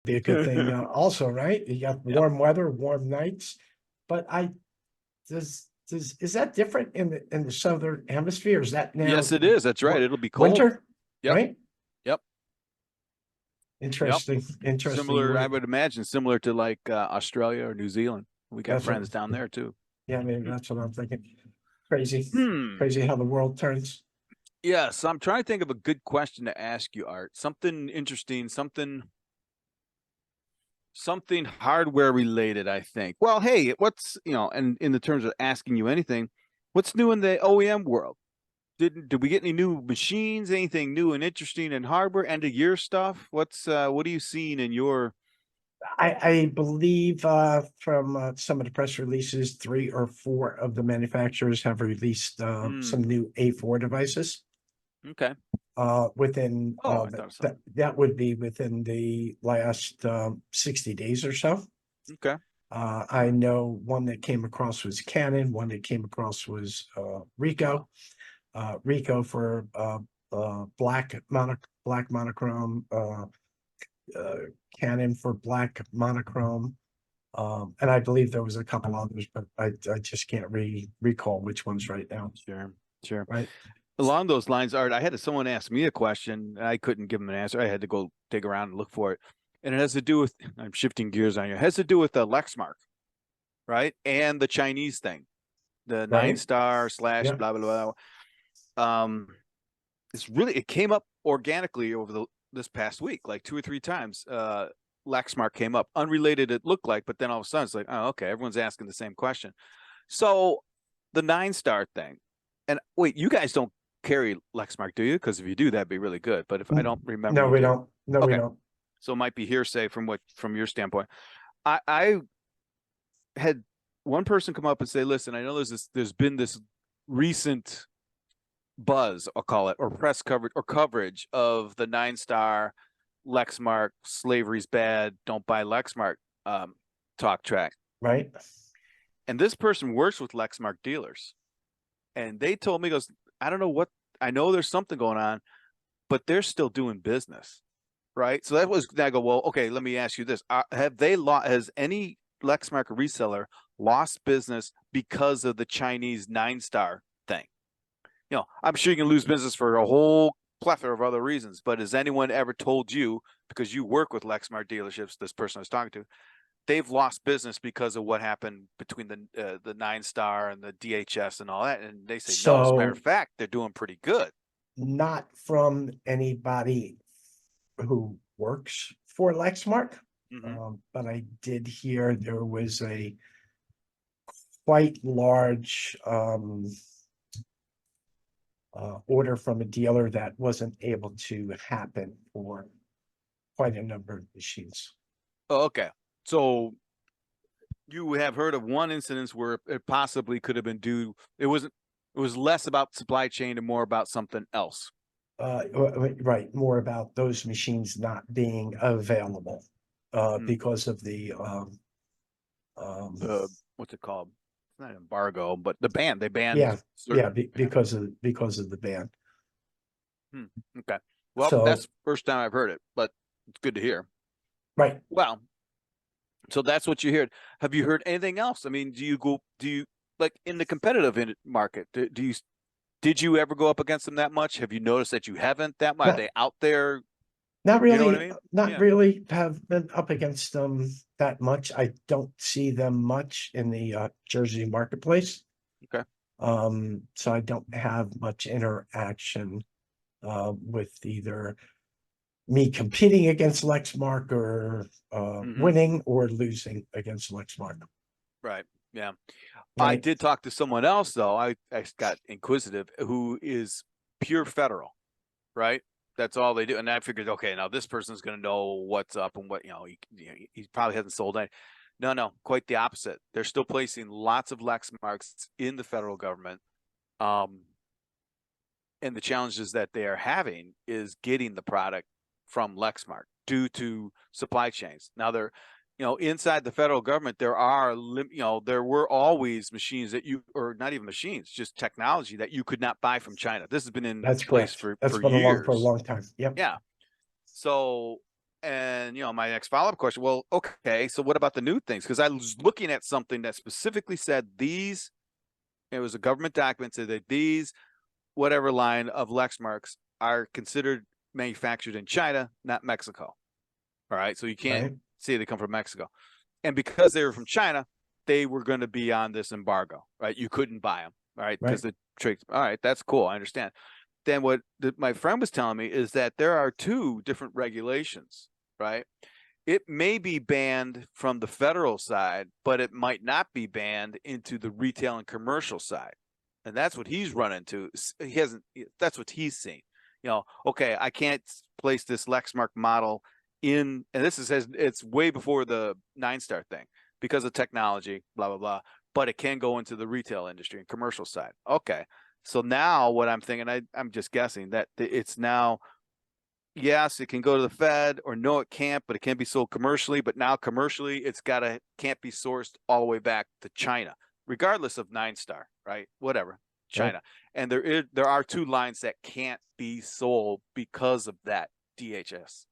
be a good thing also, right? You got Yep. warm weather, warm nights. But is that different in the southern hemisphere? Is that now Yes, it is. That's right. It'll be cold. winter? Yep. Right? Yep. Yep. Interesting. Interesting. Similar, I would imagine, similar to like Australia or New Zealand. We got That's what, friends down there too. yeah, maybe that's what I'm thinking. Crazy. Hmm. Crazy how the world turns. Yeah, so I'm trying to think of a good question to ask you, Art. Something interesting, something hardware related, I think. Well, hey, what's, and in the terms of asking you anything, what's new in the OEM world? Did we get any new machines, anything new and interesting in hardware, end of year stuff? What are you seeing in your I believe from some of the press releases, 3 or 4 of the manufacturers have released some new A4 devices. Okay. Within Oh, I thought so. that would be within the last 60 days or so. Okay. I know one that came across was Canon, one that came across was Ricoh. Ricoh for black monochrome, Canon for black monochrome. And I believe there was a couple others, but I just can't recall which ones right now. Sure. Sure. Right. Along those lines, Art, I had someone ask me a question. I couldn't give them an answer. I had to go dig around and look for it. And it has to do with, I'm shifting gears on you. It has to do with the Lexmark, right? And the Chinese thing, the Right. 9-star / Yeah. blah, blah, blah. It came up organically over this past week, like 2 or 3 times. Lexmark came up, unrelated, it looked like, but then all of a sudden it's like, oh, okay, everyone's asking the same question. So the 9-star thing, and wait, you guys don't carry Lexmark, do you? Because if you do, that'd be really good. But if I don't remember, No, you we do. don't. No, we Okay. don't. So it might be hearsay from your standpoint. I had one person come up and say, listen, I know there's been this recent buzz, I'll call it, or press coverage of the 9-star Lexmark, slavery's bad, don't buy Lexmark talk track. Right. And this person works with Lexmark dealers. And they told me, goes, I don't know what, I know there's something going on, but they're still doing business. Right. So I go, well, okay, let me ask you this. Has any Lexmark reseller lost business because of the Chinese 9-star thing? I'm sure you can lose business for a whole plethora of other reasons, but has anyone ever told you, because you work with Lexmark dealerships, this person I was talking to, they've lost business because of what happened between the 9-star and the DHS and all that? And they say, no, as a matter of fact, they're doing pretty good. Not from anybody who works for Lexmark, but I did hear there was a quite large order from a dealer that wasn't able to happen for quite a number of machines. Oh, okay. So you have heard of one incident where it possibly could have been due. It was less about supply chain and more about something else. Right, more about those machines not being available because of the what's it called? It's not an embargo, but the ban. They banned. Yeah, because of the ban. Okay. Well, So that's the first time I've heard it, but it's good to hear. right. Well, so that's what you heard. Have you heard anything else? I mean, do you like in the competitive market? Did you ever go up against them that much? Have you noticed that you haven't that much? Are they out there? Not really. You know what I mean? Not really have been up against them that much. I don't see them much in the Jersey marketplace. Okay. So I don't have much interaction with either me competing against Lexmark or winning or losing against Lexmark. Right. Yeah. Right. I did talk to someone else though. I got inquisitive, who is pure federal, right? That's all they do. And I figured, okay, now this person's going to know what's up and what, he probably hasn't sold any. No, quite the opposite. They're still placing lots of Lexmarks in the federal government. And the challenges that they are having is getting the product from Lexmark due to supply chains. Now they're, inside the federal government, there were always machines that or not even machines, just technology that you could not buy from China. This has been in place for That's been years. for a long time. Yep. Yeah. So, And my next follow-up question, well, okay, so what about the new things? Because I was looking at something that specifically said these, it was a government document, said that these whatever line of Lexmarks are considered manufactured in China, not Mexico. All right, so you can't Right. say they come from Mexico. And because they were from China, they were going to be on this embargo, right? You couldn't buy them, all right? Because Right. the trade. All right, that's cool. I understand. Then what my friend was telling me is that there are two different regulations, right? It may be banned from the federal side, but it might not be banned into the retail and commercial side. And that's what he's run into. He hasn't, that's what he's seen. Okay, I can't place this Lexmark model in, and this is, it's way before the 9-star thing because of technology, blah, blah, blah, but it can go into the retail industry and commercial side. Okay. So now what I'm thinking, I'm just guessing that it's now, yes, it can go to the Fed, or no, it can't, but it can be sold commercially. But now commercially, can't be sourced all the way back to China, regardless of 9-star, right? Whatever, China. And there are two lines that can't be sold because of that DHS.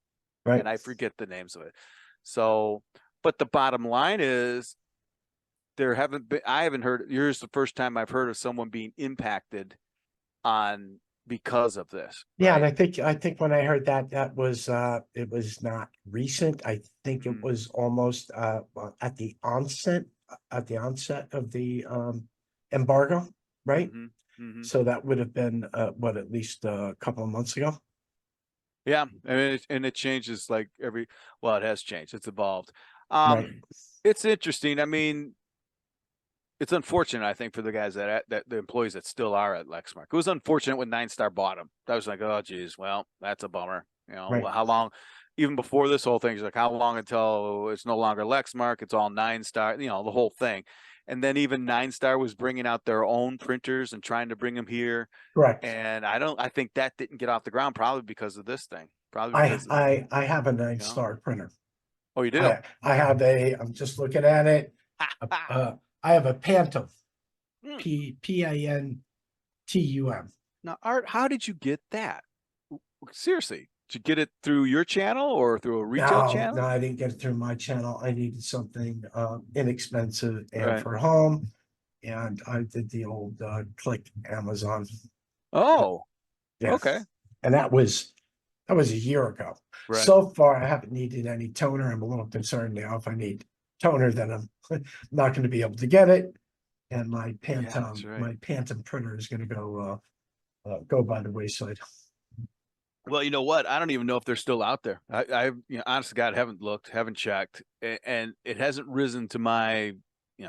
Right. And I forget the names of it. So, but the bottom line is I haven't heard, here's the first time I've heard of someone being impacted on because of this. Yeah, right? and I think when I heard that, that was it was not recent. I think it Mhm. was almost well, at the onset of the embargo, right? Mhm. Mhm. So that would have been what, at least a couple of months ago. Yeah, I mean, it changes like well, it has changed. It's evolved. Right. It's interesting. I mean, it's unfortunate, I think, for the guys that the employees that still are at Lexmark. It was unfortunate when 9-star bought them. That was like, oh, geez, well, that's a bummer. Right. How long, even before this whole thing, it's like, how long until it's no longer Lexmark? It's all 9-star, the whole thing. And then even 9-star was bringing out their own printers and trying to bring them here. Correct. And I think that didn't get off the ground, probably because of this thing. Probably because, I have a nine you know, star printer. oh, you do? I have I'm just looking at it. I have a Pantum, Hmm. Pantum. Now, Art, how did you get that? Seriously, did you get it through your channel or through a retail No, channel? I didn't get it through my channel. I needed something inexpensive and Right. for home. And I did the old click Amazon. Oh, Yeah. okay. And that was a year ago. Right. So far, I haven't needed any toner. I'm a little concerned now. If I need toner, then I'm not going to be able to get it. And Yeah, that's right. my Pantom printer is going to go by the wayside. Well, you know what? I don't even know if they're still out there. Honest to God, haven't looked, haven't checked, and it hasn't risen to my, you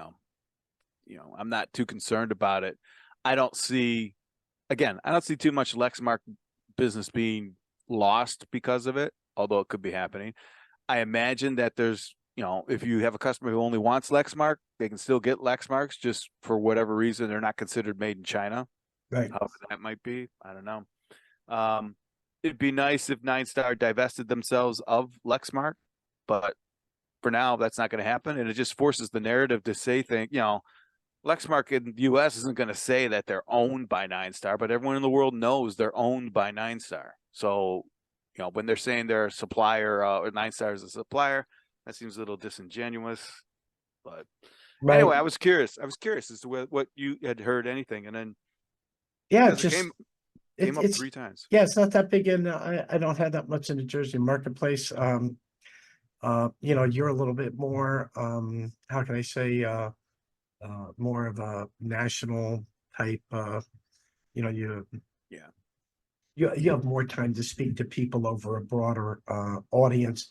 know, I'm not too concerned about it. I don't see, again, I don't see too much Lexmark business being lost because of it, although it could be happening. I imagine that there's, if you have a customer who only wants Lexmark, they can still get Lexmarks just for whatever reason they're not considered made in China. Right. However that might be, I don't know. Um, it'd be nice if 9-star divested themselves of Lexmark, but for now that's not going to happen, and it just forces the narrative to say things. Lexmark in the U.S. isn't going to say that they're owned by 9-star, but everyone in the world knows they're owned by 9-star. So, when they're saying they're a supplier or 9-star is a supplier, that seems a little disingenuous. But Right. anyway, I was curious. I was curious as to what you had heard anything, and then Yeah, because it came up it's 3 times. yeah, it's not that big, and I don't have that much in the Jersey marketplace. You're a little bit more how can I say more of a national type you Yeah. you have more time to speak to people over a broader audience,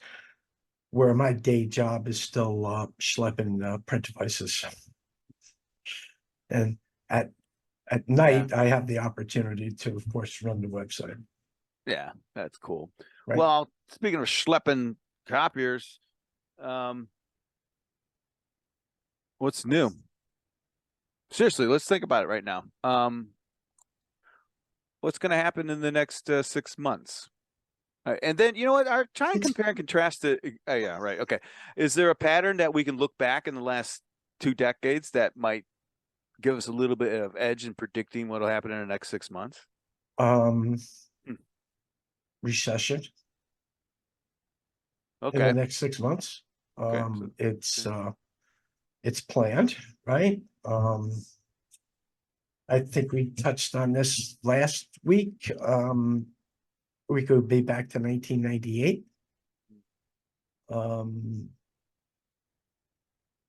where my day job is still schlepping print devices. And at Yeah. night, I have the opportunity to, of course, run the website. Yeah, that's cool. Right. Well, speaking of schlepping copiers, what's new? Seriously, let's think about it right now. What's going to happen in the next 6 months? And then, you know what? Try and compare and contrast it. Yeah, right. Okay. Is there a pattern that we can look back in the last 2 decades that might give us a little bit of edge in predicting what will happen in the next 6 months? Um, Hmm. Recession. in the Okay. next 6 months. Okay. So, It's planned, right? I think we touched on this last week. We could be back to 1998.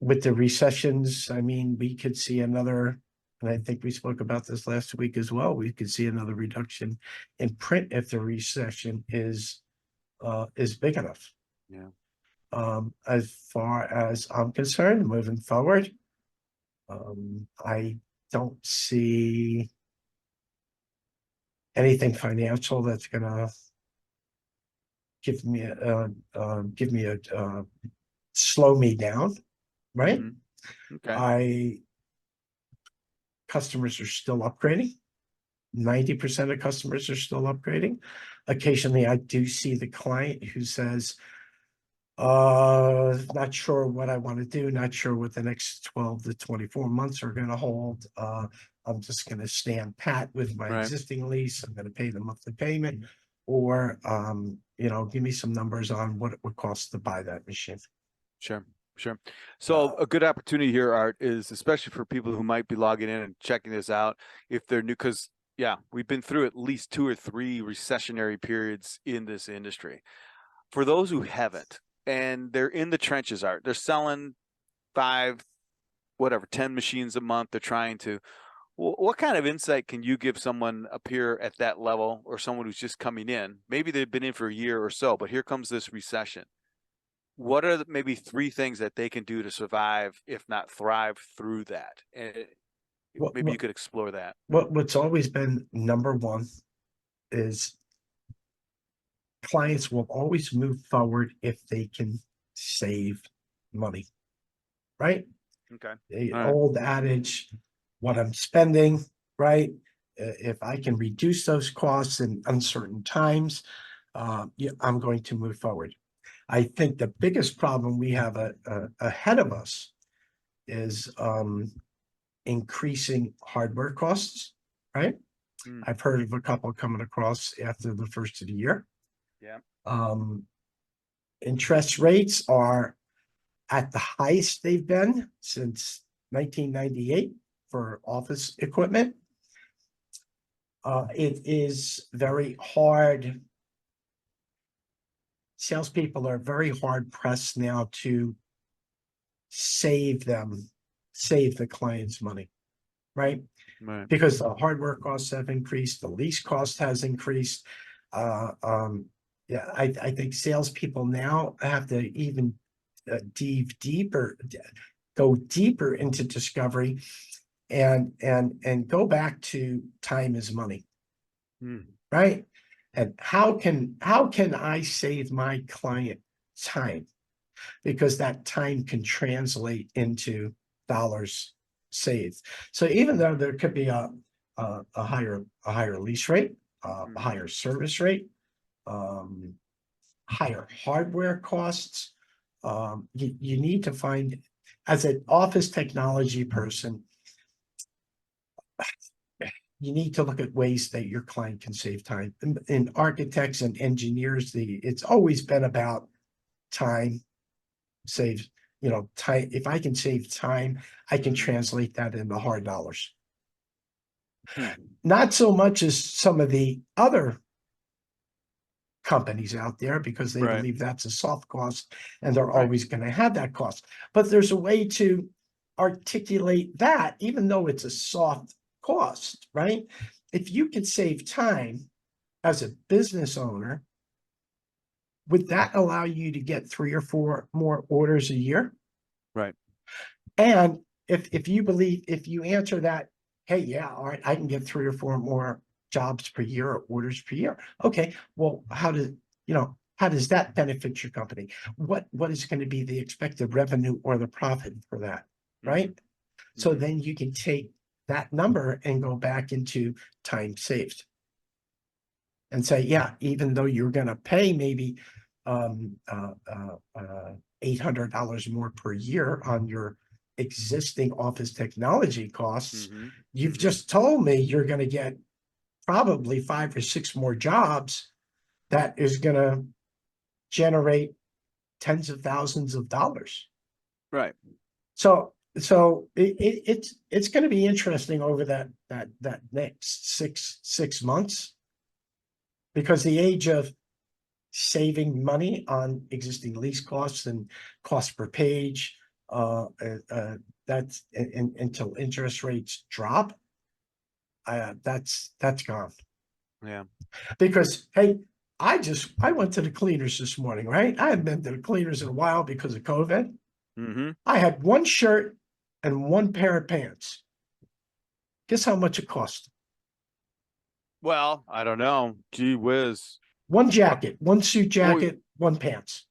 With the recessions, I mean, we could see another, and I think we spoke about this last week as well. We could see another reduction in print if the recession is big enough. yeah. As far as I'm concerned, moving forward, I don't see anything financial that's gonna give me a slow me down, right? Mhm. Okay. Customers are still upgrading. 90% of customers are still upgrading. Occasionally, I do see the client who says, not sure what I want to do, not sure what the next 12 to 24 months are going to hold. I'm just going to stand pat with my Right. existing lease. I'm going to pay the monthly payment, or give me some numbers on what it would cost to buy that machine. Sure. Sure. So a good opportunity here, Art, is especially for people who might be logging in and checking this out if they're new, because yeah, we've been through at least 2 or 3 recessionary periods in this industry. For those who haven't, and they're in the trenches, Art, they're selling 5, whatever, 10 machines a month. They're trying to. What kind of insight can you give someone up here at that level, or someone who's just coming in? Maybe they've been in for a year or so, but here comes this recession. What are maybe 3 things that they can do to survive, if not thrive through that? And What, maybe you what, could explore that. what's always been number one is clients will always move forward if they can save money, right? Okay. The All right. old adage, what I'm spending, right? If I can reduce those costs in uncertain times, yeah, I'm going to move forward. I think the biggest problem we have ahead of us is increasing hardware costs, right? Mm, I've heard of a couple coming across after the first of the year. yeah. Um, interest rates are at the highest they've been since 1998 for office equipment. It is very hard. Salespeople are very hard pressed now to save the client's money, right? Right. Because the hardware costs have increased, the lease cost has increased. Yeah, I think salespeople now have to even go deeper into discovery and go back to time is money, Mm, right? And how can I save my client time? Because that time can translate into dollars saved. So even though there could be a higher lease rate, a mhm. higher service rate, higher hardware costs, you need to find, as an office technology person, you need to look at ways that your client can save time. In architects and engineers, it's always been about time save, time. If I can save time, I can Mhm. translate that into hard dollars. Hmm. Not so much as some of the other companies out there, because they Right. believe that's a soft cost and they're Right. always going to have that cost. But there's a way to articulate that, even though it's a soft cost, right? If you can save time as a business owner, would that allow you to get 3 or 4 more orders a year? Right. And if you answer that, hey, yeah, all right, I can get 3 or 4 more jobs per year or orders per year. Okay, well, how does that benefit your company? What is going to be the expected revenue or the profit for that, Mhm. right? So Mhm. then you can take that number and go back into time saved and say, yeah, even though you're going to pay maybe um, uh, $800 more per year on your existing office technology costs, Mhm. you've Mhm. just told me you're going to get probably 5 or 6 more jobs that is going to generate tens of thousands of dollars. Right. So it's going to be interesting over that next six months, because the age of saving money on existing lease costs and cost per page, that's until interest rates drop, that's gone. Yeah. Because hey, I went to the cleaners this morning, right? I hadn't been to the cleaners in a while because of COVID. Mm-hmm. I had one shirt and one pair of pants. Guess how much it cost? Well, I don't know. Gee whiz. One jacket, one suit Oh, jacket, one pants.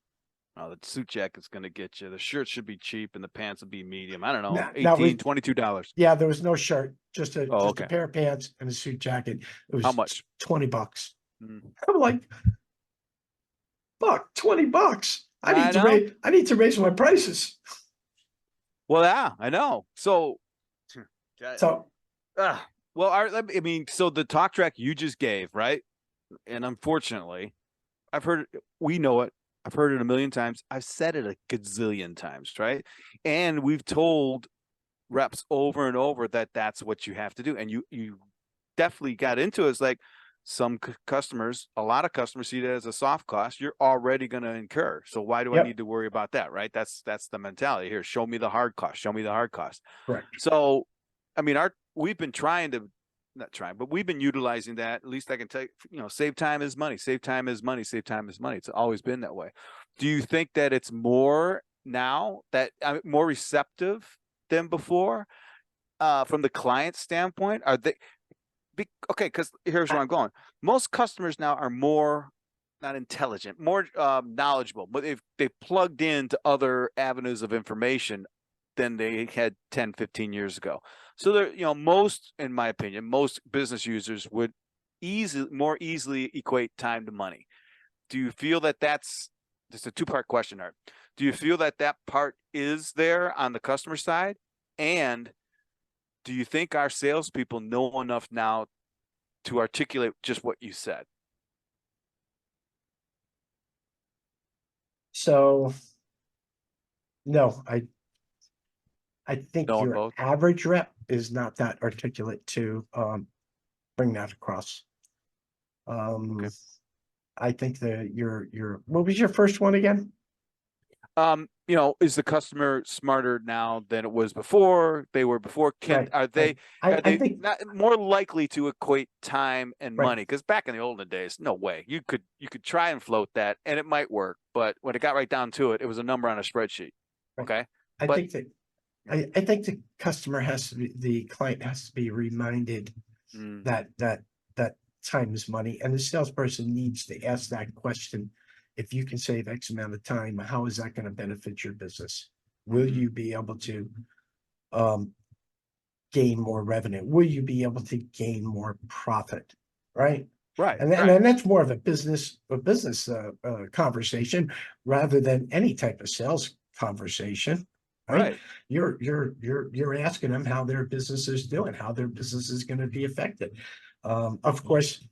oh, the suit jacket's gonna get you. The shirt should be cheap and the pants will be medium. I don't know, Now $18, $22. yeah, there was no shirt, just Oh, a okay. pair of pants and a suit jacket. It How was much? $20. Mm. I'm like, fuck, $20. I know. I need to raise my prices. Well, yeah, I know. So, So well, I mean, so the talk track you just gave, right? And unfortunately, I've heard it, we know it. I've heard it a million times. I've said it a gazillion times, right? And we've told reps over and over that that's what you have to do. And you definitely got into it. It's like some customers, a lot of customers see that as a soft cost you're already going to incur. So why do I Yep. need to worry about that, right? That's the mentality here. Show me the hard cost. Show me the hard cost. correct. So, I mean, we've been trying to, not trying, but we've been utilizing that. At least I can tell you, save time is money, save time is money, save time is money. It's always been that way. Do you think that it's more now, that more receptive than before, from the client standpoint? Are they okay? Because here's where I'm going. Most customers now are more, not intelligent, more knowledgeable, but they've plugged into other avenues of information than they had 10, 15 years ago. So they're, most, in my opinion, most business users would more easily equate time to money. Do you feel that that's just a two-part question, Art? Do you feel that that part is there on the customer side? And do you think our salespeople know enough now to articulate just what you said? So no, I think Knowing your both? average rep is not that articulate to bring that across. Okay. I think that what was your first one again? Is the customer smarter now than it was before? They were before. Right. Are they I think not more likely to equate time and Right. money? Because back in the olden days, no way. You could try and float that and it might work, but when it got right down to it, it was a number on a spreadsheet. Right. Okay. I But think that I think the client has to be reminded that time is money, and the salesperson needs to ask that question. If you can save X amount of time, how is that going to benefit your business? Will Mhm. you be able to gain more revenue? Will you be able to gain more profit? Right. right, And then that's more of a business conversation rather than any type of sales conversation. Right. right. You're asking them how their business is doing, how their business is going to be affected. Of course,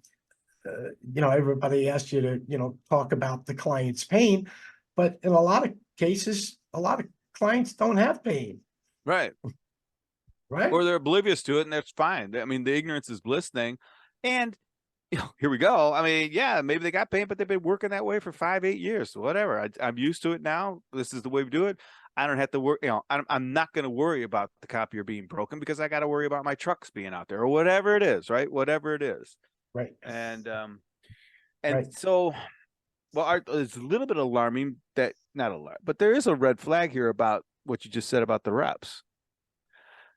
everybody asks you to, talk about the client's pain, but in a lot of cases, a lot of clients don't have pain, Right. right? Or they're oblivious to it and that's fine. I mean, the ignorance is bliss thing. And here we go. I mean, yeah, maybe they got pain, but they've been working that way for 5, 8 years. Whatever. I'm used to it now. This is the way we do it. I don't have to worry. I'm not going to worry about the copier being broken because I got to worry about my trucks being out there or whatever it is, right? Whatever it is. Right. And Right. so, well, it's a little bit alarming that, not alarm, but there is a red flag here about what you just said about the reps.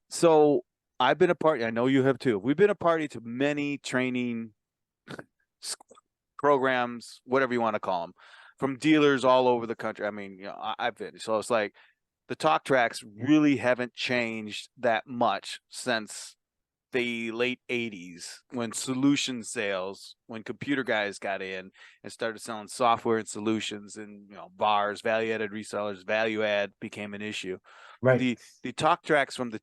So I've been a party. I know you have too. We've been a party to many training programs, whatever you want to call them, from dealers all over the country. I mean, I've been, so it's like the talk tracks really haven't changed that much since the late 80s when solution sales, when computer guys got in and started selling software and solutions, and VARs, value added resellers, value add became an issue. Right. The talk tracks from the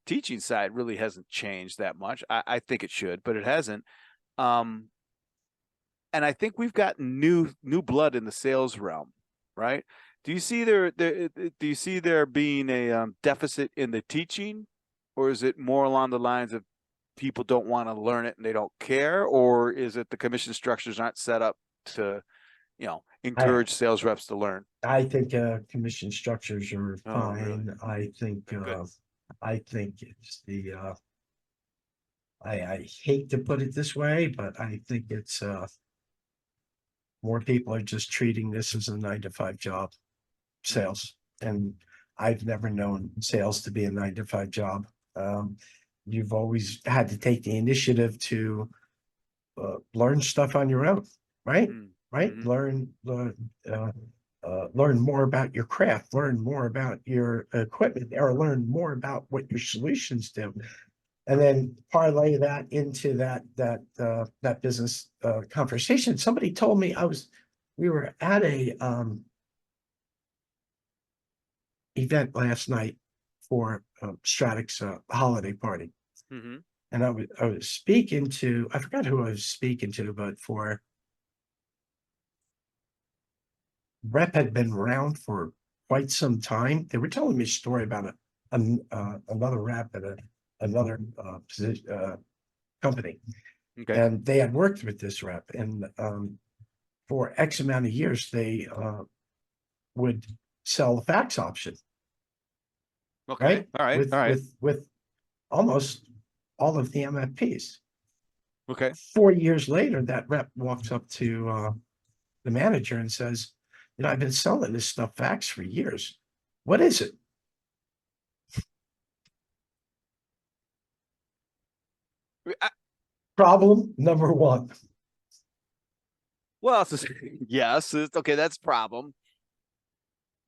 teaching side really hasn't changed that much. I think it should, but it hasn't. And I think we've got new blood in the sales realm, right? Do you see do you see there being a deficit in the teaching, or is it more along the lines of people don't want to learn it and they don't care, or is it the commission structures aren't set up to, encourage sales reps to learn? I think commission structures are Oh, really? fine. Good. I think it's I hate to put it this way, but I think it's more people are just treating this as a 9 to 5 job, sales. And I've never known sales to be a 9 to 5 job. You've always had to take the initiative to learn stuff on your own, right? Right? Mm-hmm. Learn more about your craft, learn more about your equipment, or learn more about what your solutions do. And then parlay that into that business conversation. Somebody told me we were at a event last night for Stratix holiday party. Mm-hmm. And I was speaking to, I forgot who I was speaking to, but for rep had been around for quite some time. They were telling me a story about another rep at another company, Okay. and they had worked with this rep, and for X amount of years they would sell the fax option, Okay. right? All right. All right. With almost all of the MFPs. Okay. 4 years later, that rep walks up to the manager and says, I've been selling this stuff fax for years. What is it? Problem number one. Well, yes, okay, that's a problem.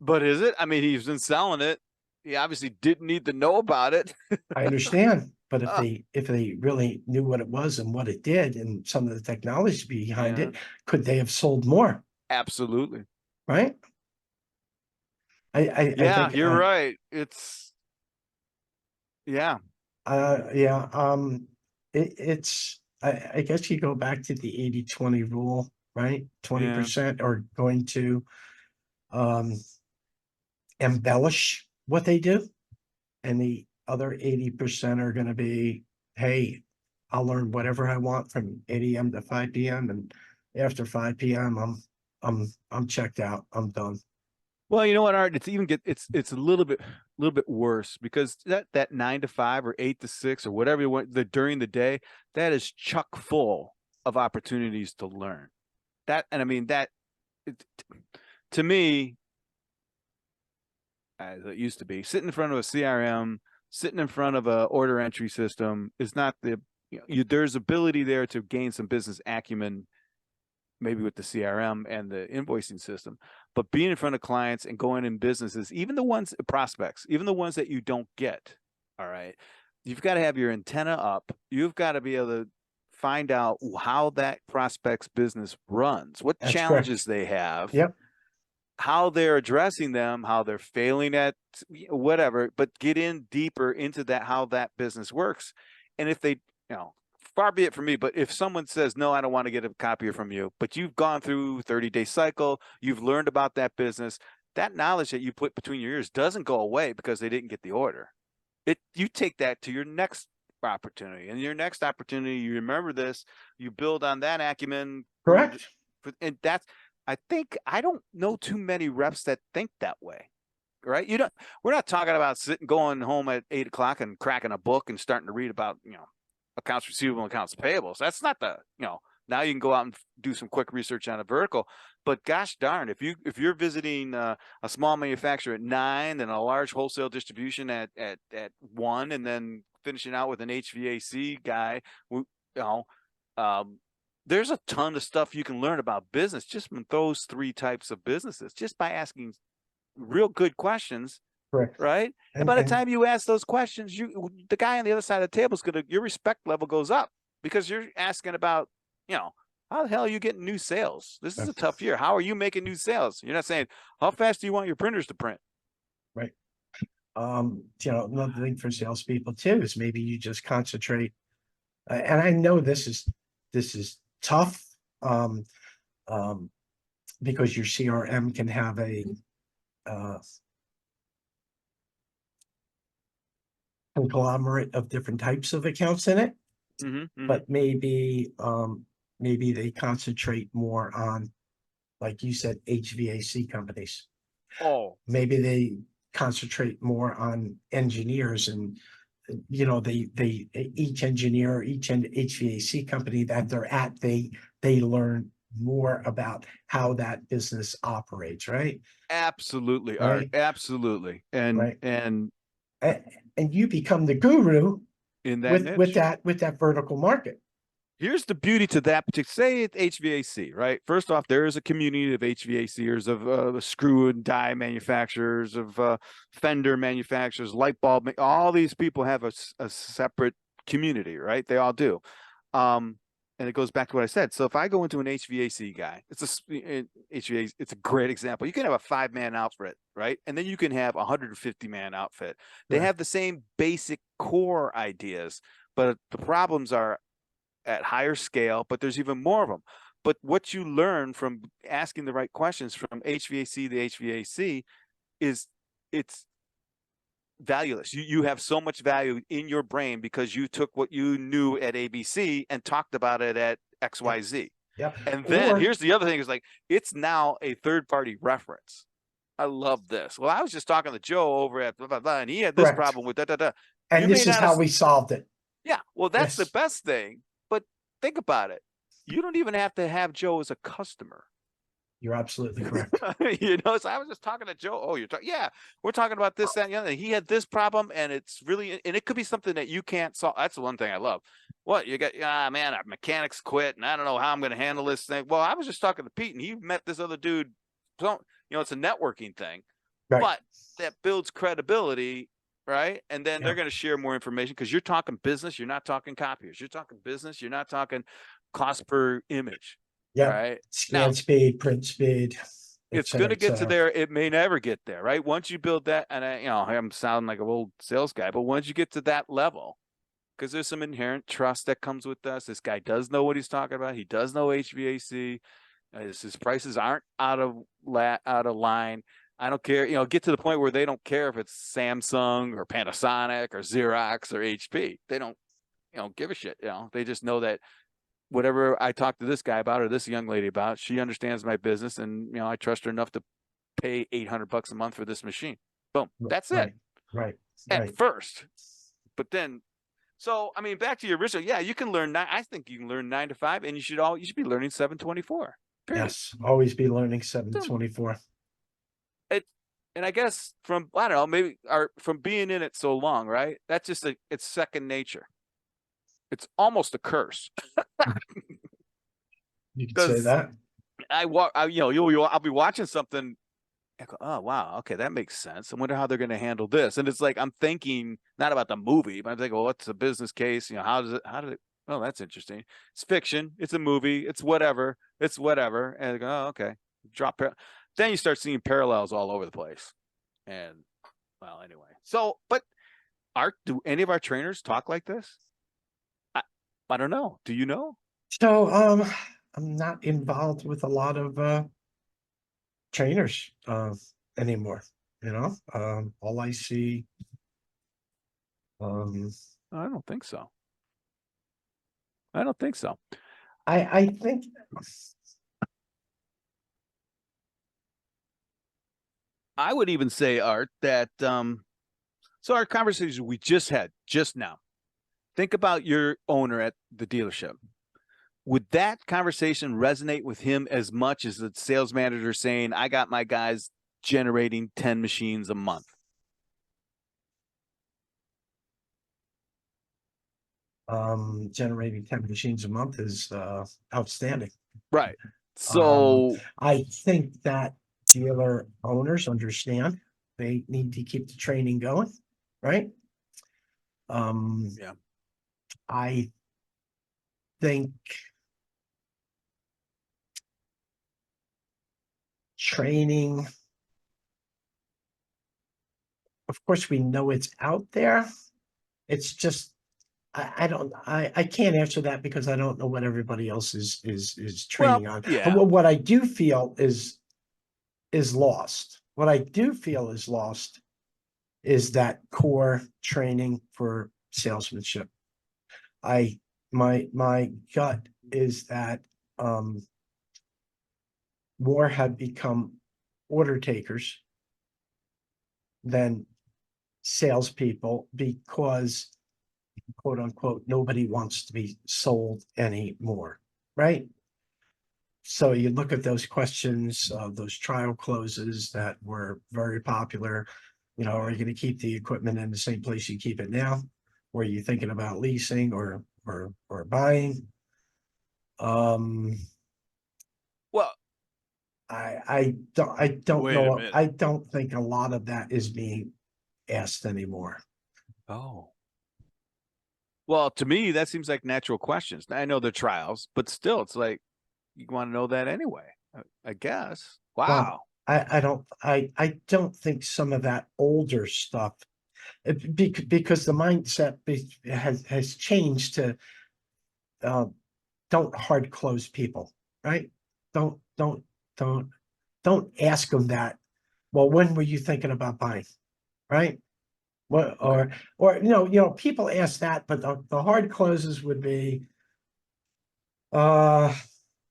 But is it? I mean, he's been selling it. He obviously didn't need to know about it. I understand, but Uh, if they really knew what it was and what it did and some of the technology behind yeah, it, could they have sold more? absolutely. Right? I Yeah, think you're right. It's yeah. yeah, it's I guess you go back to the 80-20 rule, right? Yeah. 20% are going to um embellish what they do, and the other 80% are going to be, hey, I'll learn whatever I want from 8 a.m. to 5 p.m. and after 5 p.m. I'm checked out. I'm done. Well, you know what, Art? It's a little bit worse because that 9 to 5 or 8 to 6 or whatever you want during the day, that is chock full of opportunities to learn. And I mean it, to me, as it used to be, sitting in front of a CRM, sitting in front of a order entry system is not there's ability there to gain some business acumen, maybe with the CRM and the invoicing system, but being in front of clients and going in businesses, even the ones prospects, even the ones that you don't get. All right. You've got to have your antenna up. You've got to be able to find out how that prospect's business runs, what That's correct. challenges they have, Yep. how they're addressing them, how they're failing at whatever, but get in deeper into that, how that business works. And if they, far be it from me, but if someone says, no, I don't want to get a copier from you, but you've gone through 30-day cycle, you've learned about that business, that knowledge that you put between your ears doesn't go away because they didn't get the order. You take that to your next opportunity, and your next opportunity, you remember this, you build on that acumen. Correct. And I don't know too many reps that think that way, right? We're not talking about going home at 8 o'clock and cracking a book and starting to read about, accounts receivable and accounts payables. That's not now you can go out and do some quick research on a vertical, but gosh darn, if you're visiting a small manufacturer at 9 and a large wholesale distribution at 1, and then finishing out with an HVAC guy, there's a ton of stuff you can learn about business just from those 3 types of businesses, just by asking real good questions. Correct. Right. And by the time you ask those questions, the guy on the other side of the table your respect level goes up because you're asking about, how the hell are you getting new sales? This is a tough year. How are you making new sales? You're not saying, how fast do you want your printers to print? Right. Another thing for salespeople too is maybe you just concentrate. And I know this is tough, because your CRM can have a uh, conglomerate of different types of accounts in it, but maybe they concentrate more on, like you said, HVAC companies. Oh, Maybe they concentrate more on engineers and, they each engineer, each HVAC company that they're at, they learn more about how that business operates, right? absolutely, Art. Right, Absolutely. And right. and And you become the guru in that niche. with that vertical market. Here's the beauty to that particular, say it's HVAC, right? First off, there is a community of HVACers, of screw and die manufacturers, of fender manufacturers, light bulb. All these people have a separate community, right? They all do. And it goes back to what I said. So if I go into an HVAC guy, HVAC, it's a great example. You can have a 5-man outfit, right? And then you can have a 150-man outfit. They have the same basic core ideas, but the problems are at higher scale, but there's even more of them. But what you learn from asking the right questions from HVAC to HVAC is it's valueless. You have so much value in your brain because you took what you knew at ABC and talked about it at XYZ. Yep. And then here's the other thing is like, it's now a third party reference. I love this. Well, I was just talking to Joe over at blah, blah, blah, and he had this problem with da, da, da. And this is how we solved it. Yeah. Well, that's the best thing. But think about it. You don't even have to have Joe as a customer. You're absolutely correct. So I was just talking to Joe. Oh, you're talking, yeah, we're talking about this, that, and the other. He had this problem, and it's really, and it could be something that you can't solve. That's the one thing I love. What you got? Man, our mechanics quit, and I don't know how I'm going to handle this thing. Well, I was just talking to Pete, and he met this other dude. So, it's a networking thing, but that builds credibility, right? And then they're going to share more information because you're talking business. You're not talking copiers. You're talking business. You're not talking cost per image. Yeah. Right. Scan speed, print speed. It's going to get to there. It may never get there. Right. Once you build that, and I'm sounding like an old sales guy, but once you get to that level, because there's some inherent trust that comes with us. This guy does know what he's talking about. He does know HVAC. His prices aren't out of line. I don't care. Get to the point where they don't care if it's Samsung or Panasonic or Xerox or HP. They don't, give a shit. They just know that whatever I talk to this guy about or this young lady about, she understands my business, and I trust her enough to pay $800 a month for this machine. Boom. That's it. Right. At first, but then, so I mean, back to your original. Yeah, you can learn. I think you can learn 9 to 5, and you should be learning 7/24. Yes, always be learning 7/24. And I guess from, I don't know, maybe from being in it so long, right? That's just it's second nature. It's almost a curse. You can say that. I'll be watching something. I go, oh wow, okay, that makes sense. I wonder how they're going to handle this. And it's like I'm thinking not about the movie, but I'm thinking, well, what's the business case? How did it? Oh, that's interesting. It's fiction. It's a movie. It's whatever. And I go, oh, okay. Then you start seeing parallels all over the place. And well, anyway. So, but do any of our trainers talk like this? I don't know. Do you know? So, I'm not involved with a lot of trainers anymore. All I see. I don't think so. I don't think so. I think. I would even say, Art, that so our conversation we just had just now. Think about your owner at the dealership. Would that conversation resonate with him as much as the sales manager saying, I got my guys generating 10 machines a month? Generating 10 machines a month is outstanding. Right. So I think that dealer owners understand they need to keep the training going, right? Yeah. I think training, of course, we know it's out there. It's just I can't answer that because I don't know what everybody else is training on. Yeah. What I do feel is lost. What I do feel is lost is that core training for salesmanship. My gut is that more have become order takers than salespeople because, quote unquote, nobody wants to be sold anymore, right? So you look at those questions, those trial closes that were very popular. Are you going to keep the equipment in the same place you keep it now? Or are you thinking about leasing or buying? Well, I don't wait a know. minute. I don't think a lot of that is being asked anymore. Oh. Well, to me, that seems like natural questions. I know they're trials, but still, it's like you want to know that anyway. I guess. Well, Wow. I don't think some of that older stuff, because the mindset has changed to uh, don't hard close people, right? Don't don't don't don't ask them that. Well, when were you thinking about buying, right? What Okay. or people ask that, but the hard closes would be uh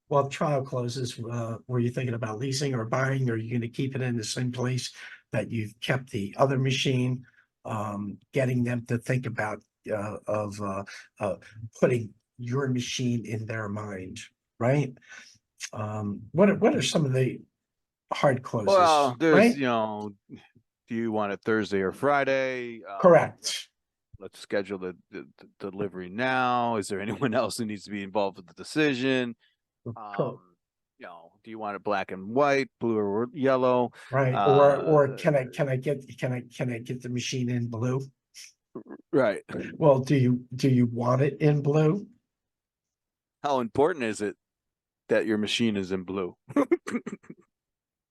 well, trial closes, were you thinking about leasing or buying? Or are you going to keep it in the same place that you've kept the other machine? Getting them to think about of putting your machine in their mind, right? What are some of the hard closes, Well, there's, right? do you want it Thursday or Friday? Correct, Let's schedule the delivery now. Is there anyone else who needs to be involved with the decision? cor- Do you want it black and white, blue or yellow? right. Or Uh, can I get the machine in blue? right. Well, do you want it in blue? How important is it that your machine is in blue?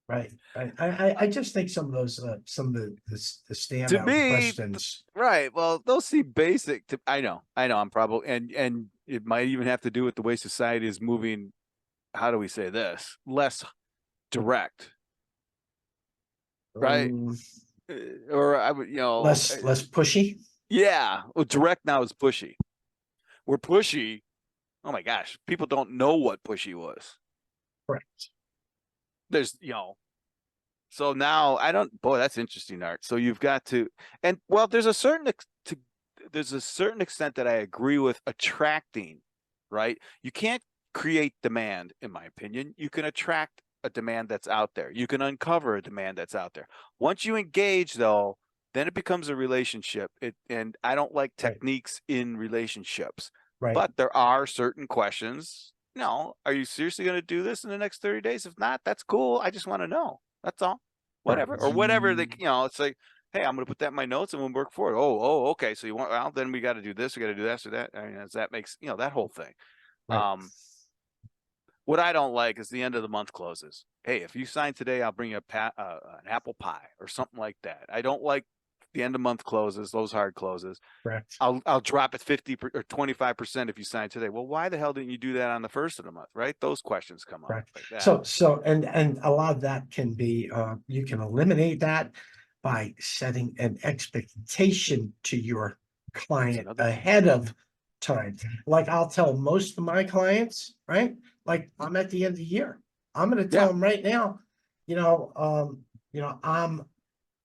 Right. I just think some of the To standout me, questions. right. Well, those seem basic. I know. I'm probably, and it might even have to do with the way society is moving. How do we say this? Less direct, right? um, Or I would, less pushy. yeah. Well, direct now is pushy. We're pushy. Oh my gosh, people don't know what pushy was. Correct. There's, so now I don't. Boy, that's interesting, Art. So you've got to, and well, there's a certain extent that I agree with attracting, right? You can't create demand, in my opinion. You can attract a demand that's out there. You can uncover a demand that's out there. Once you engage, though, then it becomes a relationship. And I don't like Right. techniques in relationships, Right. but there are certain questions. No, are you seriously going to do this in the next 30 days? If not, that's cool. I just want to know. That's all. Whatever. Or Correct. whatever it's like, hey, I'm going to put that in my notes and we'll work for it. Okay. So you want, well, then we got to do this. We got to do this or that. I mean, that makes, that whole thing. Right. What I don't like is the end of the month closes. Hey, if you sign today, I'll bring you an apple pie or something like that. I don't like the end of month closes, those hard closes. Correct. I'll drop it 50 or 25% if you sign today. Well, why the hell didn't you do that on the first of the month? Right? Those questions come up Correct. like that. So a lot of that can be you can eliminate that by setting an expectation to your client ahead of time. Like I'll tell most of my clients, right? Like I'm at the end of the year. I'm going to tell Yeah. them right now,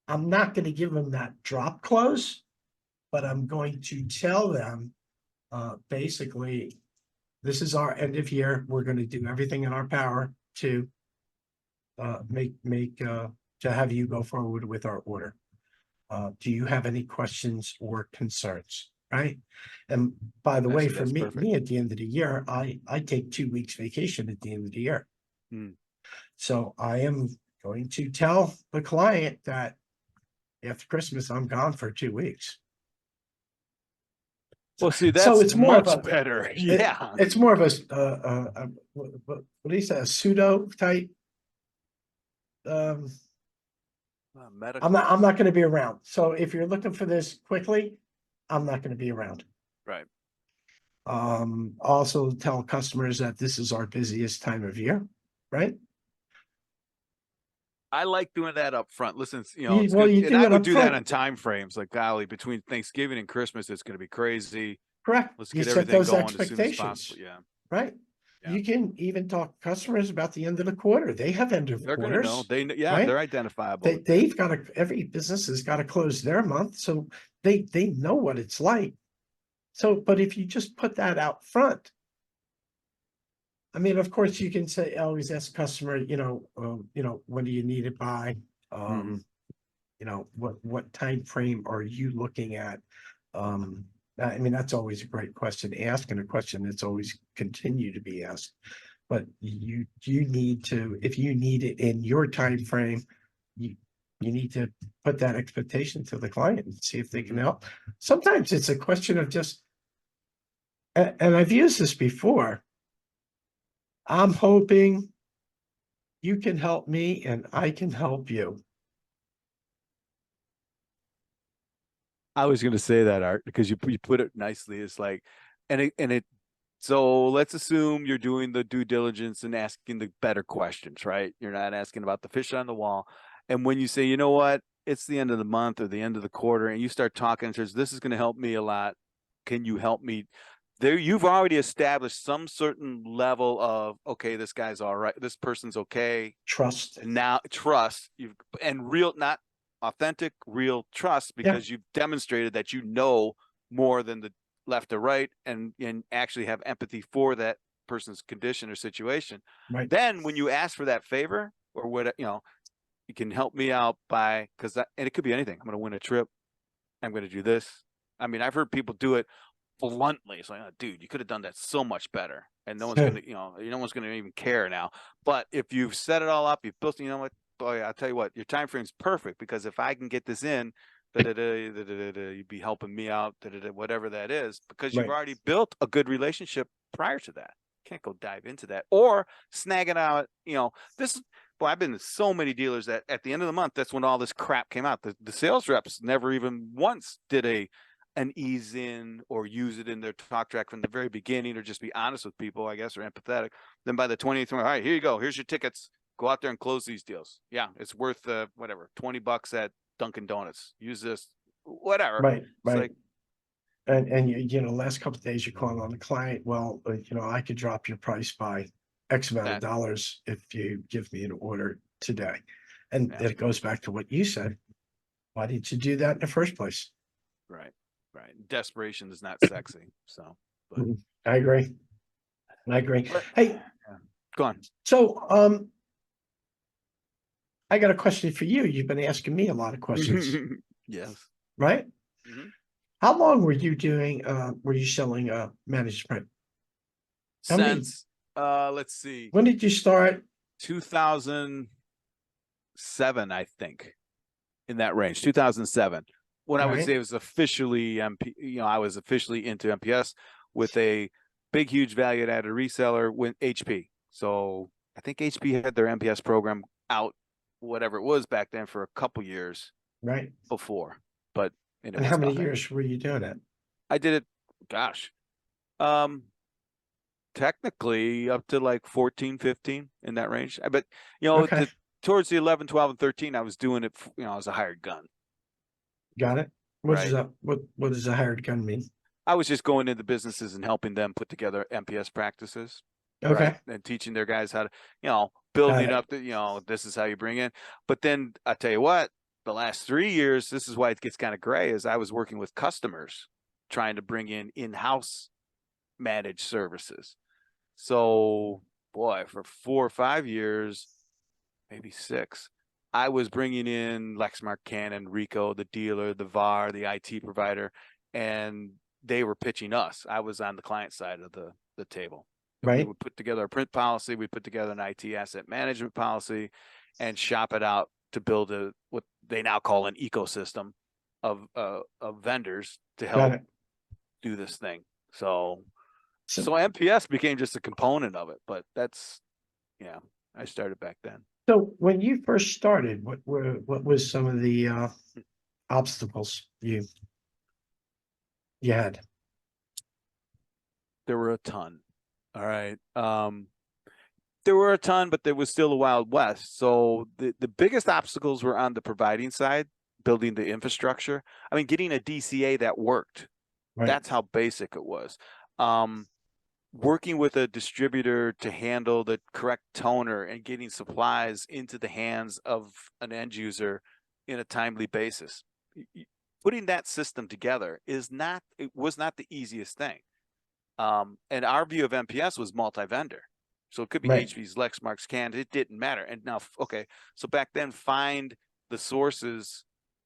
I'm not going to give them that drop close, but I'm going to tell them basically this is our end of year. We're going to do everything in our power to to have you go forward with our order. Do you have any questions or concerns? Right. And by the way, Actually, for that's me perfect. at the end of the year, I take 2 weeks vacation at the end of the year. Hmm. So I am going to tell the client that after Christmas, I'm gone for 2 weeks. Well, see, So that's it's more of much a better. Yeah. it's more of what do you say, a pseudo type. Medical. I'm not going to be around. So if you're looking for this quickly, I'm not going to be around. Right. Also tell customers that this is our busiest time of year, right? I like doing that up front. Listen, it's Well, good. you And do I it would up do that front, on time frames. Like, golly, between Thanksgiving and Christmas, it's going to be crazy. correct? Let's You get set everything those going as soon as possible. expectations, Yeah. right? Yeah. You can even talk to customers about the end of the quarter. They have end of They're going to know. quarters, Yeah, right? they're identifiable with that. They've got to, every business has got to close their month, so they know what it's like. So, but if you just put that out front, I mean, of course, you can say, always ask customer, when do you need it by? Mhm. What time frame are you looking at? I mean, that's always a great question to ask, and a question that's always continue to be asked. But you need to, if you need it in your time frame, you you need to put that expectation to the client and see if they can Mhm. help. Sometimes it's a question of just, and I've used this before. I'm hoping you can help me and I can help you. I was going to say that, Art, because you put it nicely. It's like, and it. So let's assume you're doing the due diligence and asking the better questions, right? You're not asking about the fish on the wall. And when you say, you know what, it's the end of the month or the end of the quarter, and you start talking and says, this is going to help me a lot. Can you help me? There, you've already established some certain level of, okay, this guy's all right, this person's okay. Trust. And now trust you've and real, not authentic, real trust, Yeah. because you've demonstrated that you know more than the left or right, and actually have empathy for that person's condition or situation. Right. Then when you ask for that favor, or what, you can help me out by, and it could be anything. I'm going to win a trip. I'm going to do this. I mean, I've heard people do it bluntly. It's like, oh, dude, you could have done that so much better, and no one's gonna, no one's gonna even care now. But if you've set it all up, you've built, what, boy, I'll tell you what, your time frame's perfect, because if I can get this in, you'd be helping me out, whatever that is, because you've Right. already built a good relationship prior to that. Can't go dive into that or snagging out. This. Boy, I've been to so many dealers that at the end of the month, that's when all this crap came out. The sales reps never even once did an ease in or use it in their talk track from the very beginning, or just be honest with people, I guess, or empathetic. Then by the 20th, all right, here you go. Here's your tickets. Go out there and close these deals. Yeah, it's worth whatever, $20 at Dunkin' Donuts. Use this, whatever. Right. It's Right. like, And last couple of days you're calling on the client. Well, I could drop your price by X amount of dollars if you give me an order today. And Yeah. it goes back to what you said. Why didn't you do that in the first place? Right. Right. Desperation is not sexy. So, but I agree. I agree. But- Hey, yeah. Go on. so I got a question for you. You've been asking me a lot of questions, Yes. right? Mhm. How long were you selling managed print? How many, Since let's see, when did you start? 2007, I think, in that range, 2007. When I would Right. say it was officially I was officially into MPS with a big, huge value-added reseller with HP. So I think HP had their MPS program out, whatever it was back then, for a couple years Right. before. But it And was how many nothing. years were you doing it? I did it, gosh, technically up to like 14, 15 in that range. But Okay. towards the 11, 12, and 13, I was doing it, as a hired gun. Got it. What Right. does that, what does a hired gun mean? I was just going into businesses and helping them put together MPS practices. Okay. Right. And teaching their guys how to, building up the, this is how you bring in. But then I tell you what, the last 3 years, this is why it gets kind of gray, is I was working with customers trying to bring in-house managed services. So, boy, for 4 or 5 years, maybe 6, I was bringing in Lexmark, Canon, Ricoh, the dealer, the VAR, the IT provider, and they were pitching us. I was on the client side of the table. And we Right. would put together a print policy, we put together an IT asset management policy, and shop it out to build what they now call an ecosystem of vendors to Got help it. do this thing. So So, MPS became just a component of it, but I started back then. so when you first started, what was some of the obstacles you had? There were a ton. All right. There were a ton, but there was still a Wild West. So the biggest obstacles were on the providing side, building the infrastructure. I mean, getting a DCA that worked. Right. That's how basic it was. Working with a distributor to handle the correct toner and getting supplies into the hands of an end user in a timely basis. Putting that system together was not the easiest thing. And our view of MPS was multi-vendor. So it could be Right. HP's, Lexmark's, Canon. It didn't matter. And now, okay, so back then, find the sources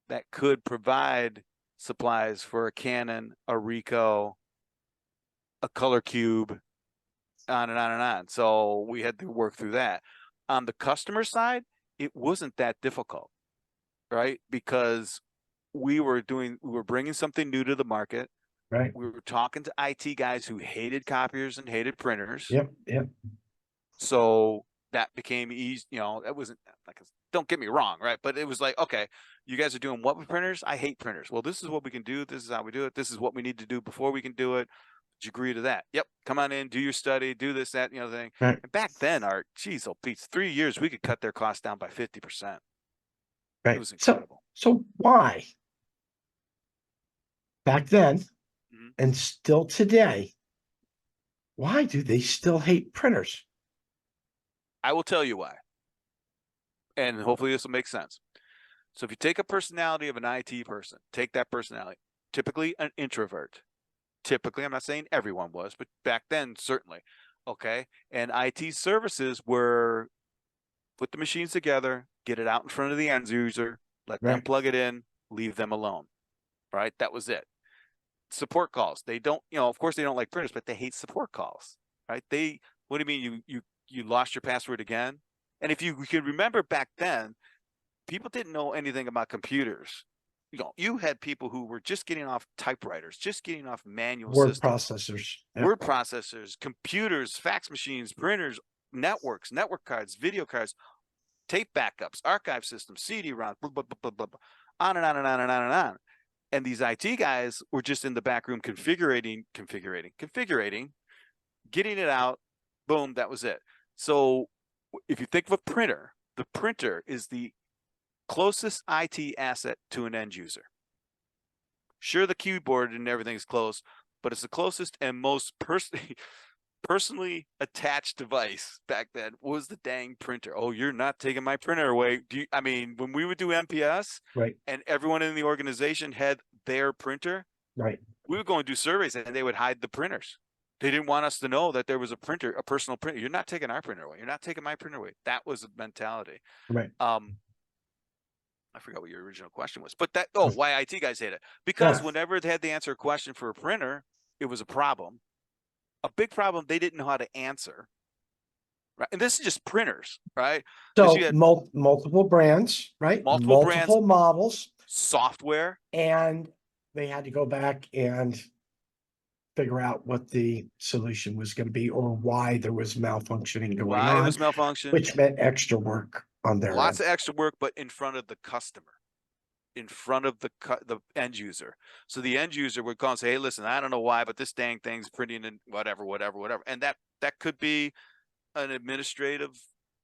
that could provide supplies for a Canon, a Ricoh, a Color Cube, on and on and on. So we had to work through that. On the customer side, it wasn't that difficult, right? Because we were bringing something new to the market. Right. We were talking to IT guys who hated copiers and hated printers. Yep. Yep. So that became easy. You know, that wasn't like, don't get me wrong, right? But it was like, okay, you guys are doing what with printers? I hate printers. Well, this is what we can do. This is how we do it. This is what we need to do before we can do it. Did you agree to that? Yep. Come on in, do your study, do this, that, thing. Right. And back then, geez, oh, Pete, 3 years, we could cut their costs down by 50%. Right. It was incredible. So why? Back then, Mhm. and still today, why do they still hate printers? I will tell you why. And hopefully this will make sense. So if you take a personality of an IT person, take that personality, typically an introvert. Typically, I'm not saying everyone was, but back then, certainly. Okay. And IT services were put the machines together, get it out in front of the end user, let them Right. plug it in, leave them alone. Right. That was it. Support calls. They don't, of course they don't like printers, but they hate support calls. Right. What do you mean you lost your password again? And if you can remember back then, people didn't know anything about computers. You had people who were just getting off typewriters, just getting off manual Word systems, processors. Yep. word processors, computers, fax machines, printers, networks, network cards, video cards, tape backups, archive systems, CD-ROM, blah, blah, blah, blah, blah, on and on and on and on and on. And these IT guys were just in the back room configuring, getting it out. Boom, that was it. So if you think of a printer, the printer is the closest IT asset to an end user. Sure, the keyboard and everything's close, but it's the closest and most personally attached device back then was the dang printer. Oh, you're not taking my printer away. When we would do MPS, right, and everyone in the organization had their printer, right, we would go and do surveys and they would hide the printers. They didn't want us to know that there was a printer, a personal printer. You're not taking our printer away. You're not taking my printer away. That was the mentality. right. I forgot what your original question was, but why IT guys hate it? Because Yeah. whenever they had to answer a question for a printer, it was a problem. A big problem they didn't know how to answer. Right. And this is just printers, right? So you had multiple brands, right? multiple brands, models, software. and they had to go back and figure out what the solution was going to be or why there was malfunctioning going Why it on, was malfunction. which meant extra work on their Lots end. of extra work, but in front of the customer, in front of the end user. So the end user would call and say, hey, listen, I don't know why, but this dang thing's printing in whatever. And that could be an administrative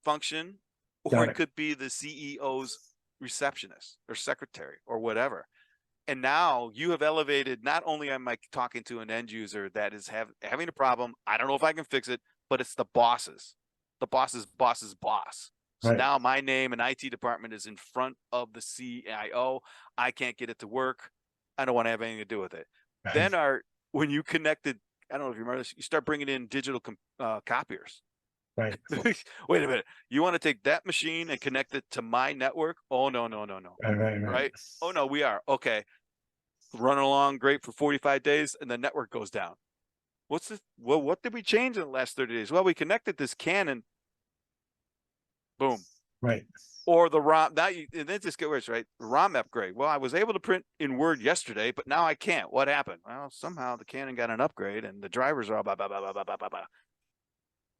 function, or it could be the CEO's receptionist or secretary or whatever. And now you have elevated, not only am I talking to an end user that is having a problem, I don't know if I can fix it, but it's the boss's boss's boss. So now my name and IT department is in front of the CIO. I can't get it to work. I don't want to have anything to do with it. Right. Then when you connected, I don't know if you remember this, you start bringing in digital copiers. Right. Wait a minute. You want to take that machine and connect it to my network? Oh, no. Right? Oh, no, we are. Okay. Running along great for 45 days and the network goes down. What did we change in the last 30 days? Well, we connected this Canon. Boom. Right. Or the ROM. And then just get worse, right? ROM upgrade. Well, I was able to print in Word yesterday, but now I can't. What happened? Well, somehow the Canon got an upgrade and the drivers are all blah, blah, blah, blah, blah, blah, blah.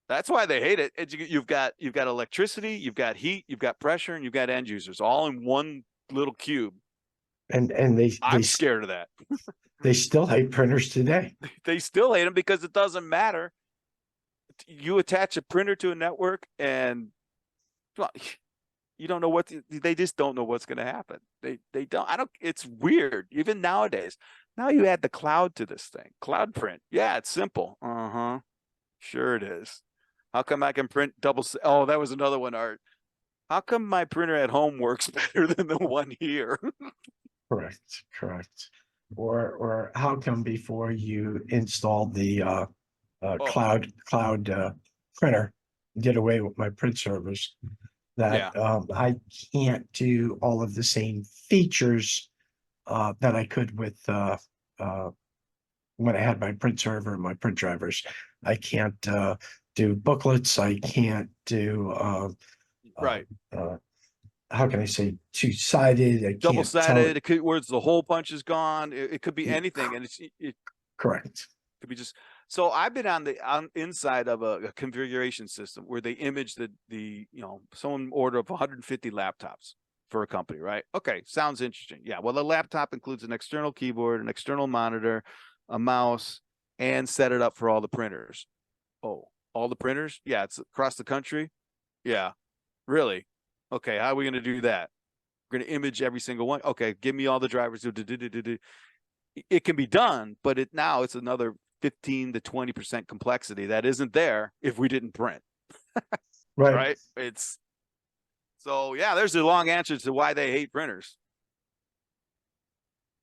That's why they hate it. You've got electricity, you've got heat, you've got pressure, and you've got end users all in one little cube. And I'm scared of that. They still hate printers today. They still hate them because it doesn't matter. you attach a printer to a network and well, you don't know they just don't know what's going to happen. They don't. I don't. It's weird. Even nowadays. Now you add the cloud to this thing. Cloud print. Yeah, it's simple. Uh-huh. Sure it is. How come I can print double? Oh, that was another one, Art. How come my printer at home works better than the one here? Correct. Or how come before you installed the Oh, cloud printer, did away with my print servers, that I can't do all of the same features that I could with when I had my print server and my print drivers. I can't do booklets. I can't do right. how can I say two-sided? I Double can't tell sided. it. It could where the whole punch is gone. It could be anything, and it Correct. could be just. So I've been on the inside of a configuration system where they image the someone order of 150 laptops for a company, right? Okay, sounds interesting. Yeah, well, the laptop includes an external keyboard, an external monitor, a mouse, and set it up for all the printers. Oh, all the printers? Yeah, it's across the country. Yeah, really? Okay, how are we going to do that? We're going to image every single one. Okay, give me all the drivers. It can be done, but it's another 15 to 20% complexity that isn't there if we didn't print. Right? It's so yeah, there's a long answer to why they hate printers.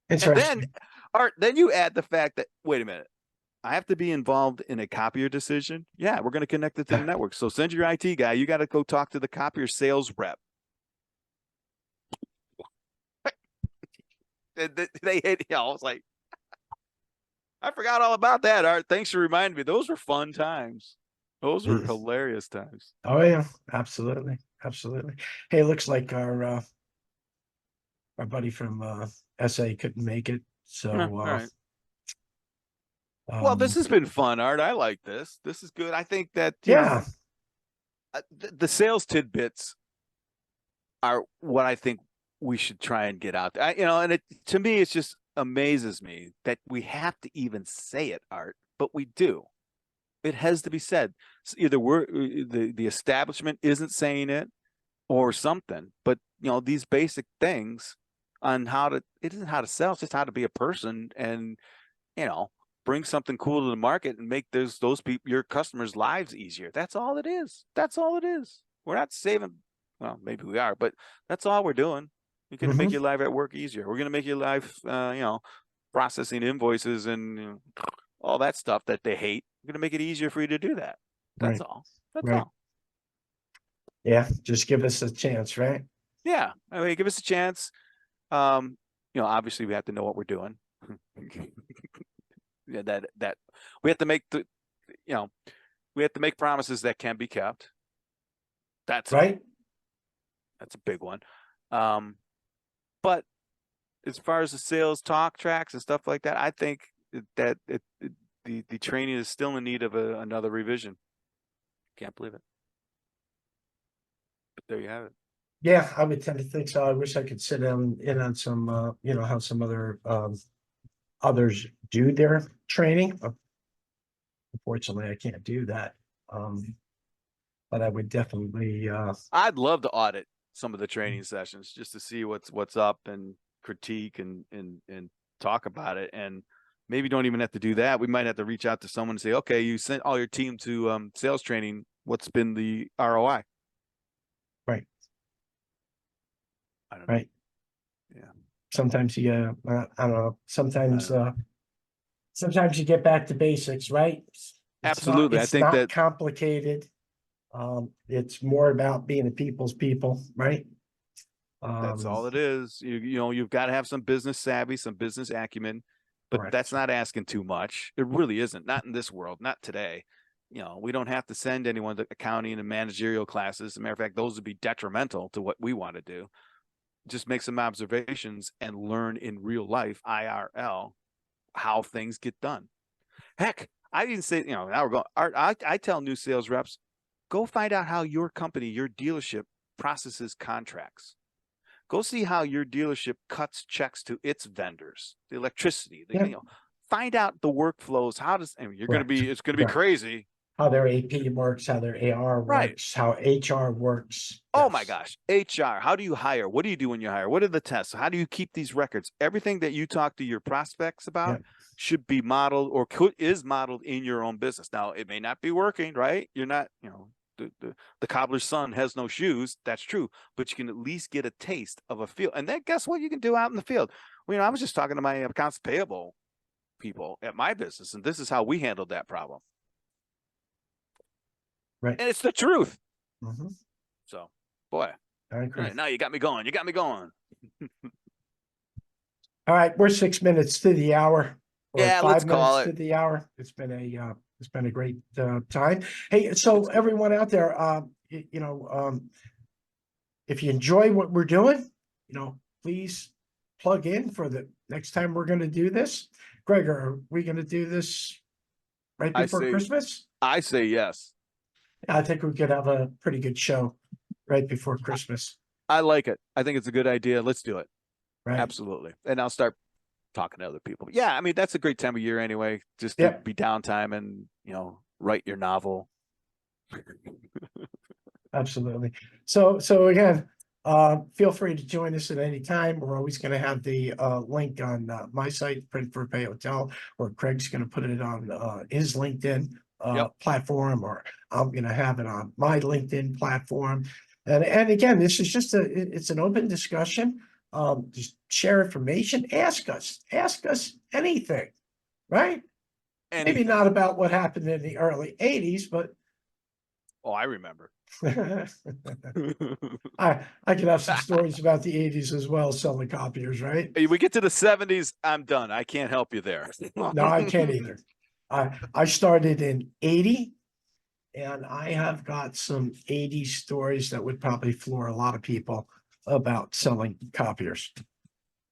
And then you add the fact that wait a minute, I have to be involved in a copier decision. Yeah, we're going to connect it to the network. So send your IT guy. You got to go talk to the copier sales rep. They hate. I was like, I forgot all about that, Art. Thanks for reminding me. Those were fun times. Those were hilarious times. Oh yeah, absolutely. Hey, looks like our buddy from SA couldn't make it. So all right. Well, this has been fun, Art. I like this. This is good. I think that the sales tidbits are what I think we should try and get out there. And to me, it just amazes me that we have to even say it, Art, but we do. It has to be said. Either the establishment isn't saying it or something, but these basic things on it isn't how to sell, it's just how to be a person and, bring something cool to the market and make those people, your customers' lives easier. That's all it is. That's all it is. We're not saving, well, maybe we are, but that's all we're doing. We're going to make your life at work easier. We're going to make your life, processing invoices and all that stuff that they hate. We're going to make it easier for you to do that. That's all. That's all. Yeah, just give us a chance, right? Yeah, I mean, give us a chance. Obviously we have to know what we're doing. Yeah, that we have to make we have to make promises that can be kept. That's right. That's a big one. But as far as the sales talk tracks and stuff like that, I think that the training is still in need of another revision. Can't believe it. But there you have it. Yeah, I would tend to think so. I wish I could sit in on some, how some other others do their training. Unfortunately, I can't do that. But I would definitely. I'd love to audit some of the training sessions just to see what's up and critique and talk about it. And maybe don't even have to do that. We might have to reach out to someone and say, okay, you sent all your team to sales training. What's been the ROI? Right. I don't know. Right. Yeah. Sometimes I don't know. Sometimes you get back to basics, right? Absolutely. It's not complicated. It's more about being a people's people, right? That's all it is. You've got to have some business savvy, some business acumen, but that's not asking too much. It really isn't. Not in this world, not today. We don't have to send anyone to accounting and managerial classes. As a matter of fact, those would be detrimental to what we want to do. Just make some observations and learn in real life, IRL, how things get done. Heck, I didn't say, now we're going, I tell new sales reps, go find out how your company, your dealership processes contracts. Go see how your dealership cuts checks to its vendors, the electricity, find out the workflows. How does, it's going to be crazy. how their AP works, how their AR Right. works, how HR works. Oh my Yes. gosh. HR. How do you hire? What do you do when you hire? What are the tests? How do you keep these records? Everything that you talk to your prospects about Yeah. should be modeled or is modeled in your own business. Now, it may not be working, right? You're not, the cobbler's son has no shoes. That's true, but you can at least get a taste of a field. And then guess what you can do out in the field? Well, I was just talking to my accounts payable people at my business, and this is how we handled that problem. Right. And it's the truth. Mhm. So, boy, I agree. right, now you got me going. You got me going. All right, we're 6 minutes to the hour. Or Yeah, 5 let's minutes call to it. the hour. It's been a great time. Hey, so everyone out there, if you enjoy what we're doing, please plug in for the next time we're going to do this. Greg, are we going to do this right before Christmas? I say yes. I think we could have a pretty good show right before Christmas. I like it. I think it's a good idea. Let's do it. Right. Absolutely. And I'll start talking to other people. But yeah, I mean, that's a great time of year anyway, just to Yep. be downtime and, write your novel. Absolutely. So again, feel free to join us at any time. We're always going to have the link on my site, Print for Pay Hotel, or Craig's going to put it on his LinkedIn Yep. platform, or I'm going to have it on my LinkedIn platform. And again, this is just it's an open discussion. Just share information. Ask us anything, right? Maybe Anything. not about what happened in the early 80s, but Oh, I remember. I could have some stories about the 80s as well, selling copiers, right? We get to the 70s, I'm done. I can't help you there. No, I can't either. I started in 80, and I have got some 80s stories that would probably floor a lot of people about selling copiers.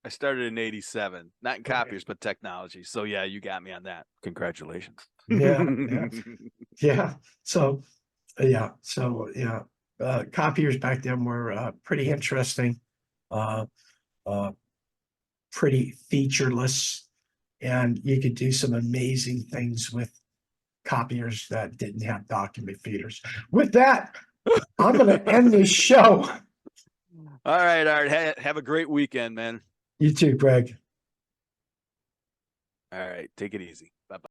I started in 87, not in copiers, but technology. So yeah, you got me on that. Congratulations. Yeah. Yeah. So copiers back then were pretty interesting, uh, pretty featureless, and you could do some amazing things with copiers that didn't have document feeders. With that, I'm going to end this show. All right, Art. Have a great weekend, man. You too, Greg. All right, take it easy. Bye-bye.